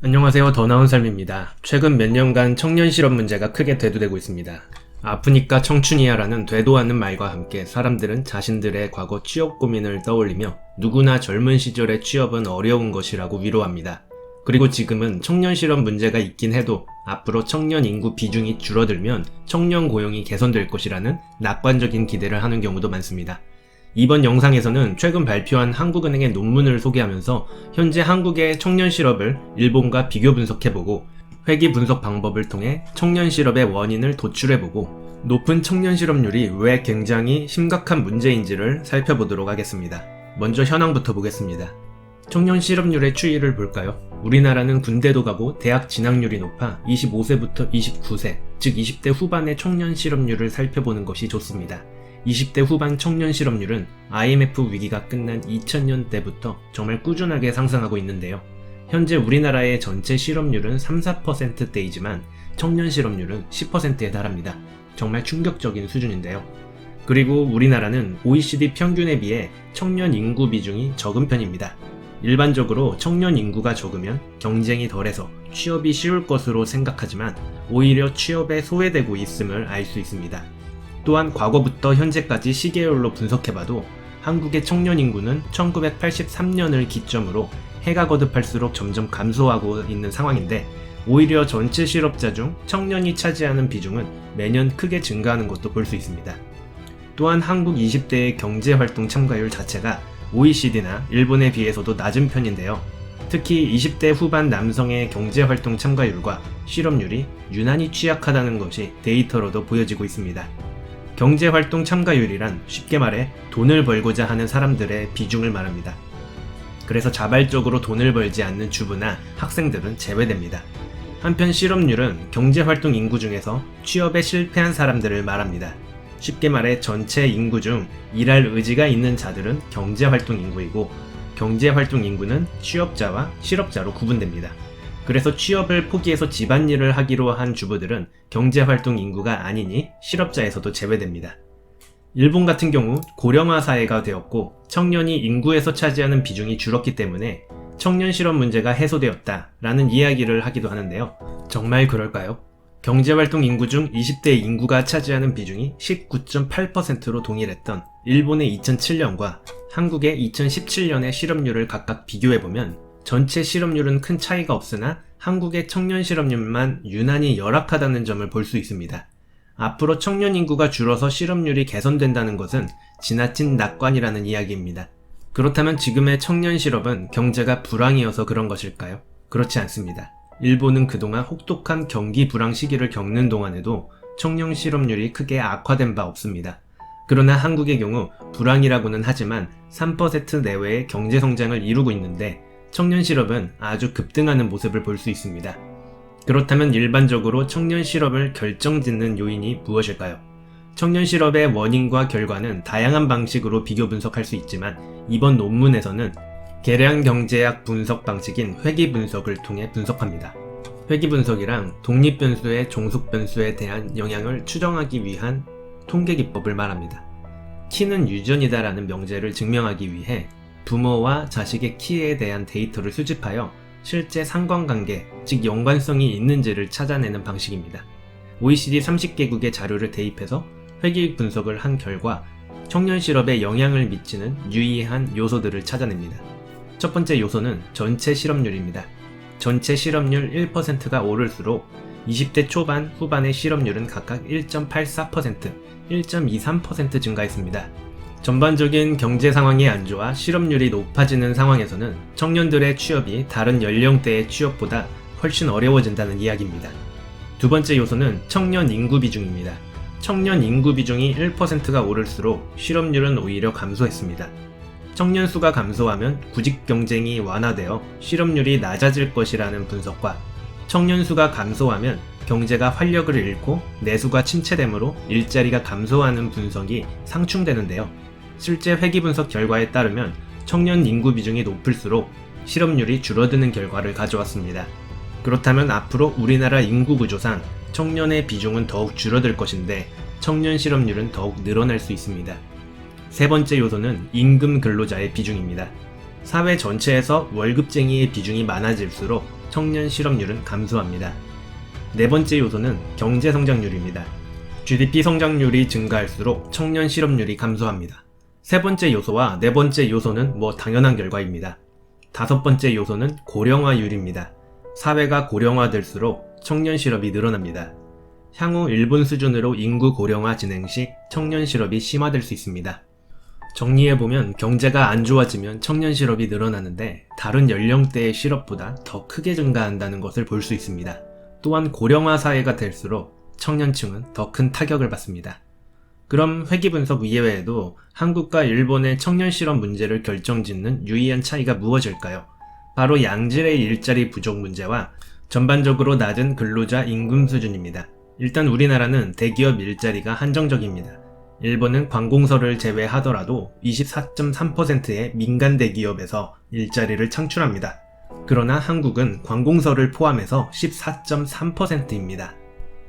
안녕하세요. 더 나은 삶입니다. 최근 몇 년간 청년 실업 문제가 크게 대두되고 있습니다. 아프니까 청춘이야 라는 되도 않는 말과 함께 사람들은 자신들의 과거 취업 고민을 떠올리며 누구나 젊은 시절의 취업은 어려운 것이라고 위로합니다. 그리고 지금은 청년 실업 문제가 있긴 해도 앞으로 청년 인구 비중이 줄어들면 청년 고용이 개선될 것이라는 낙관적인 기대를 하는 경우도 많습니다. 이번 영상에서는 최근 발표한 한국은행의 논문을 소개하면서 현재 한국의 청년 실업을 일본과 비교 분석해보고 회귀 분석 방법을 통해 청년 실업의 원인을 도출해보고 높은 청년 실업률이 왜 굉장히 심각한 문제인지를 살펴보도록 하겠습니다. 먼저 현황부터 보겠습니다. 청년 실업률의 추이를 볼까요? 우리나라는 군대도 가고 대학 진학률이 높아 25세부터 29세, 즉 20대 후반의 청년 실업률을 살펴보는 것이 좋습니다. 20대 후반 청년 실업률은 IMF 위기가 끝난 2000년대부터 정말 꾸준하게 상승하고 있는데요. 현재 우리나라의 전체 실업률은 3-4%대이지만 청년 실업률은 10%에 달합니다. 정말 충격적인 수준인데요. 그리고 우리나라는 OECD 평균에 비해 청년 인구 비중이 적은 편입니다. 일반적으로 청년 인구가 적으면 경쟁이 덜해서 취업이 쉬울 것으로 생각하지만 오히려 취업에 소외되고 있음을 알 수 있습니다. 또한 과거부터 현재까지 시계열로 분석해봐도 한국의 청년 인구는 1983년을 기점으로 해가 거듭할수록 점점 감소하고 있는 상황인데 오히려 전체 실업자 중 청년이 차지하는 비중은 매년 크게 증가하는 것도 볼 수 있습니다. 또한 한국 20대의 경제활동 참가율 자체가 OECD나 일본에 비해서도 낮은 편인데요. 특히 20대 후반 남성의 경제활동 참가율과 실업률이 유난히 취약하다는 것이 데이터로도 보여지고 있습니다. 경제활동 참가율이란 쉽게 말해 돈을 벌고자 하는 사람들의 비중을 말합니다. 그래서 자발적으로 돈을 벌지 않는 주부나 학생들은 제외됩니다. 한편 실업률은 경제활동 인구 중에서 취업에 실패한 사람들을 말합니다. 쉽게 말해 전체 인구 중 일할 의지가 있는 자들은 경제활동 인구이고 경제활동 인구는 취업자와 실업자로 구분됩니다. 그래서 취업을 포기해서 집안일을 하기로 한 주부들은 경제활동 인구가 아니니 실업자에서도 제외됩니다. 일본 같은 경우 고령화 사회가 되었고 청년이 인구에서 차지하는 비중이 줄었기 때문에 청년 실업 문제가 해소되었다라는 이야기를 하기도 하는데요. 정말 그럴까요? 경제활동 인구 중 20대 인구가 차지하는 비중이 19.8%로 동일했던 일본의 2007년과 한국의 2017년의 실업률을 각각 비교해보면 전체 실업률은 큰 차이가 없으나 한국의 청년 실업률만 유난히 열악하다는 점을 볼 수 있습니다. 앞으로 청년 인구가 줄어서 실업률이 개선된다는 것은 지나친 낙관이라는 이야기입니다. 그렇다면 지금의 청년 실업은 경제가 불황이어서 그런 것일까요? 그렇지 않습니다. 일본은 그동안 혹독한 경기 불황 시기를 겪는 동안에도 청년 실업률이 크게 악화된 바 없습니다. 그러나 한국의 경우 불황이라고는 하지만 3% 내외의 경제 성장을 이루고 있는데 청년 실업은 아주 급등하는 모습을 볼 수 있습니다. 그렇다면 일반적으로 청년 실업을 결정짓는 요인이 무엇일까요? 청년 실업의 원인과 결과는 다양한 방식으로 비교 분석할 수 있지만 이번 논문에서는 계량 경제학 분석 방식인 회귀 분석을 통해 분석합니다. 회귀 분석이란 독립 변수의 종속 변수에 대한 영향을 추정하기 위한 통계 기법을 말합니다. 키는 유전이다라는 명제를 증명하기 위해 부모와 자식의 키에 대한 데이터를 수집하여 실제 상관관계, 즉 연관성이 있는지를 찾아내는 방식입니다. OECD 30개국의 자료를 대입해서 회귀 분석을 한 결과 청년 실업에 영향을 미치는 유의한 요소들을 찾아냅니다. 첫 번째 요소는 전체 실업률입니다. 전체 실업률 1%가 오를수록 20대 초반, 후반의 실업률은 각각 1.84%, 1.23% 증가했습니다. 전반적인 경제 상황이 안 좋아 실업률이 높아지는 상황에서는 청년들의 취업이 다른 연령대의 취업보다 훨씬 어려워진다는 이야기입니다. 두 번째 요소는 청년 인구 비중입니다. 청년 인구 비중이 1%가 오를수록 실업률은 오히려 감소했습니다. 청년 수가 감소하면 구직 경쟁이 완화되어 실업률이 낮아질 것이라는 분석과 청년 수가 감소하면 경제가 활력을 잃고 내수가 침체되므로 일자리가 감소하는 분석이 상충되는데요. 실제 회귀 분석 결과에 따르면 청년 인구 비중이 높을수록 실업률이 줄어드는 결과를 가져왔습니다. 그렇다면 앞으로 우리나라 인구 구조상 청년의 비중은 더욱 줄어들 것인데 청년 실업률은 더욱 늘어날 수 있습니다. 세 번째 요소는 임금 근로자의 비중입니다. 사회 전체에서 월급쟁이의 비중이 많아질수록 청년 실업률은 감소합니다. 네 번째 요소는 경제 성장률입니다. GDP 성장률이 증가할수록 청년 실업률이 감소합니다. 세 번째 요소와 네 번째 요소는 당연한 결과입니다. 다섯 번째 요소는 고령화율입니다. 사회가 고령화될수록 청년 실업이 늘어납니다. 향후 일본 수준으로 인구 고령화 진행 시 청년 실업이 심화될 수 있습니다. 정리해보면 경제가 안 좋아지면 청년 실업이 늘어나는데 다른 연령대의 실업보다 더 크게 증가한다는 것을 볼 수 있습니다. 또한 고령화 사회가 될수록 청년층은 더 큰 타격을 받습니다. 그럼 회귀분석 이외에도 한국과 일본의 청년 실업 문제를 결정짓는 유의한 차이가 무엇일까요? 바로 양질의 일자리 부족 문제와 전반적으로 낮은 근로자 임금 수준입니다. 일단 우리나라는 대기업 일자리가 한정적입니다. 일본은 관공서를 제외하더라도 24.3%의 민간 대기업에서 일자리를 창출합니다. 그러나 한국은 관공서를 포함해서 14.3%입니다.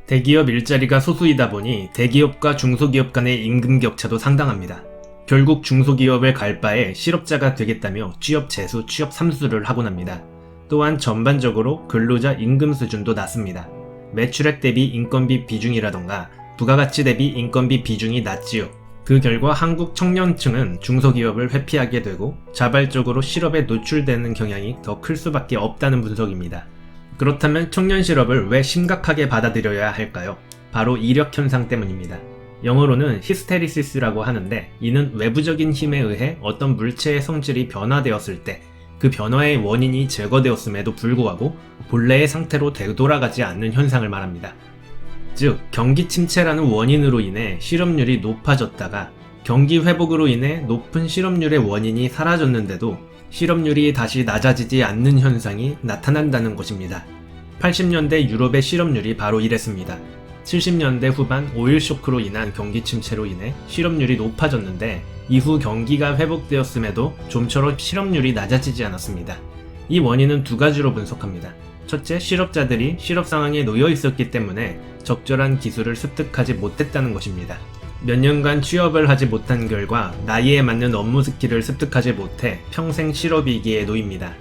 대기업 일자리가 소수이다 보니 대기업과 중소기업 간의 임금 격차도 상당합니다. 결국 중소기업을 갈 바에 실업자가 되겠다며 취업 재수, 취업 삼수를 하곤 합니다. 또한 전반적으로 근로자 임금 수준도 낮습니다. 매출액 대비 인건비 비중이라던가 부가가치 대비 인건비 비중이 낮지요. 그 결과 한국 청년층은 중소기업을 회피하게 되고 자발적으로 실업에 노출되는 경향이 더 클 수밖에 없다는 분석입니다. 그렇다면 청년 실업을 왜 심각하게 받아들여야 할까요? 바로 이력 현상 때문입니다. 영어로는 히스테리시스라고 하는데 이는 외부적인 힘에 의해 어떤 물체의 성질이 변화되었을 때 그 변화의 원인이 제거되었음에도 불구하고 본래의 상태로 되돌아가지 않는 현상을 말합니다. 즉, 경기 침체라는 원인으로 인해 실업률이 높아졌다가 경기 회복으로 인해 높은 실업률의 원인이 사라졌는데도 실업률이 다시 낮아지지 않는 현상이 나타난다는 것입니다. 80년대 유럽의 실업률이 바로 이랬습니다. 70년대 후반 오일 쇼크로 인한 경기 침체로 인해 실업률이 높아졌는데 이후 경기가 회복되었음에도 좀처럼 실업률이 낮아지지 않았습니다. 이 원인은 두 가지로 분석합니다. 첫째, 실업자들이 실업 상황에 놓여 있었기 때문에 적절한 기술을 습득하지 못했다는 것입니다. 몇 년간 취업을 하지 못한 결과 나이에 맞는 업무 스킬을 습득하지 못해 평생 실업위기에 놓입니다.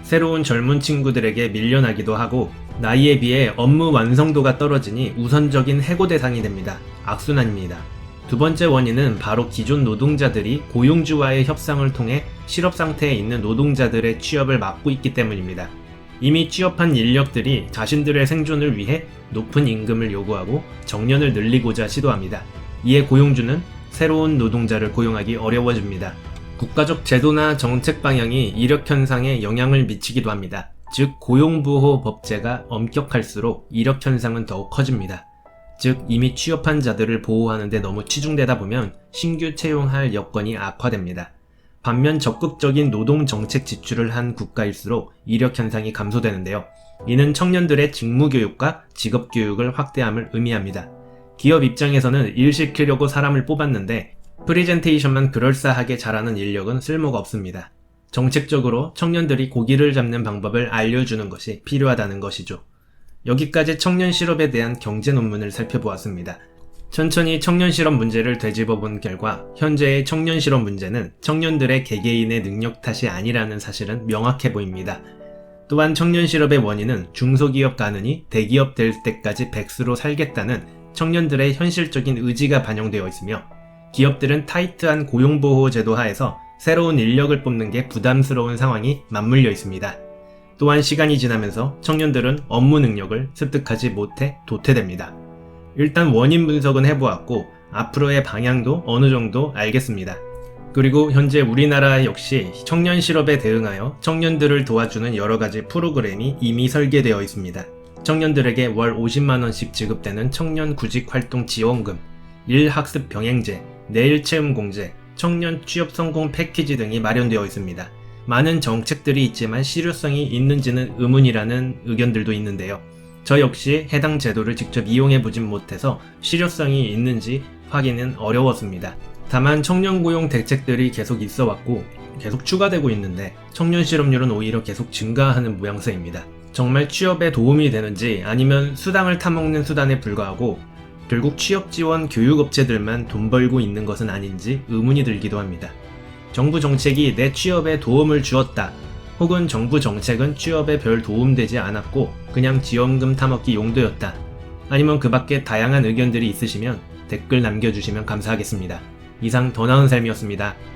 새로운 젊은 친구들에게 밀려나기도 하고 나이에 비해 업무 완성도가 떨어지니 우선적인 해고 대상이 됩니다. 악순환입니다. 두 번째 원인은 바로 기존 노동자들이 고용주와의 협상을 통해 실업 상태에 있는 노동자들의 취업을 막고 있기 때문입니다. 이미 취업한 인력들이 자신들의 생존을 위해 높은 임금을 요구하고 정년을 늘리고자 시도합니다. 이에 고용주는 새로운 노동자를 고용하기 어려워집니다. 국가적 제도나 정책 방향이 이력 현상에 영향을 미치기도 합니다. 즉, 고용보호 법제가 엄격할수록 이력 현상은 더욱 커집니다. 즉, 이미 취업한 자들을 보호하는 데 너무 치중되다 보면 신규 채용할 여건이 악화됩니다. 반면 적극적인 노동 정책 지출을 한 국가일수록 이력 현상이 감소되는데요. 이는 청년들의 직무교육과 직업교육을 확대함을 의미합니다. 기업 입장에서는 일 시키려고 사람을 뽑았는데 프리젠테이션만 그럴싸하게 잘하는 인력은 쓸모가 없습니다. 정책적으로 청년들이 고기를 잡는 방법을 알려주는 것이 필요하다는 것이죠. 여기까지 청년 실업에 대한 경제 논문을 살펴보았습니다. 천천히 청년 실업 문제를 되짚어 본 결과 현재의 청년 실업 문제는 청년들의 개개인의 능력 탓이 아니라는 사실은 명확해 보입니다. 또한 청년 실업의 원인은 중소기업 가느니 대기업 될 때까지 백수로 살겠다는 청년들의 현실적인 의지가 반영되어 있으며 기업들은 타이트한 고용보호 제도 하에서 새로운 인력을 뽑는 게 부담스러운 상황이 맞물려 있습니다. 또한 시간이 지나면서 청년들은 업무 능력을 습득하지 못해 도태됩니다. 일단 원인 분석은 해보았고 앞으로의 방향도 어느 정도 알겠습니다. 그리고 현재 우리나라 역시 청년 실업에 대응하여 청년들을 도와주는 여러가지 프로그램이 이미 설계되어 있습니다. 청년들에게 월 50만원씩 지급되는 청년 구직활동 지원금, 일학습 병행제, 내일체험공제, 청년 취업 성공 패키지 등이 마련되어 있습니다. 많은 정책들이 있지만 실효성이 있는지는 의문이라는 의견들도 있는데요. 저 역시 해당 제도를 직접 이용해보진 못해서 실효성이 있는지 확인은 어려웠습니다. 다만 청년 고용 대책들이 계속 있어왔고 계속 추가되고 있는데 청년 실업률은 오히려 계속 증가하는 모양새입니다. 정말 취업에 도움이 되는지 아니면 수당을 타먹는 수단에 불과하고 결국 취업 지원 교육업체들만 돈 벌고 있는 것은 아닌지 의문이 들기도 합니다. 정부 정책이 내 취업에 도움을 주었다, 혹은 정부 정책은 취업에 별 도움되지 않았고 그냥 지원금 타먹기 용도였다. 아니면 그 밖에 다양한 의견들이 있으시면 댓글 남겨주시면 감사하겠습니다. 이상 더 나은 삶이었습니다.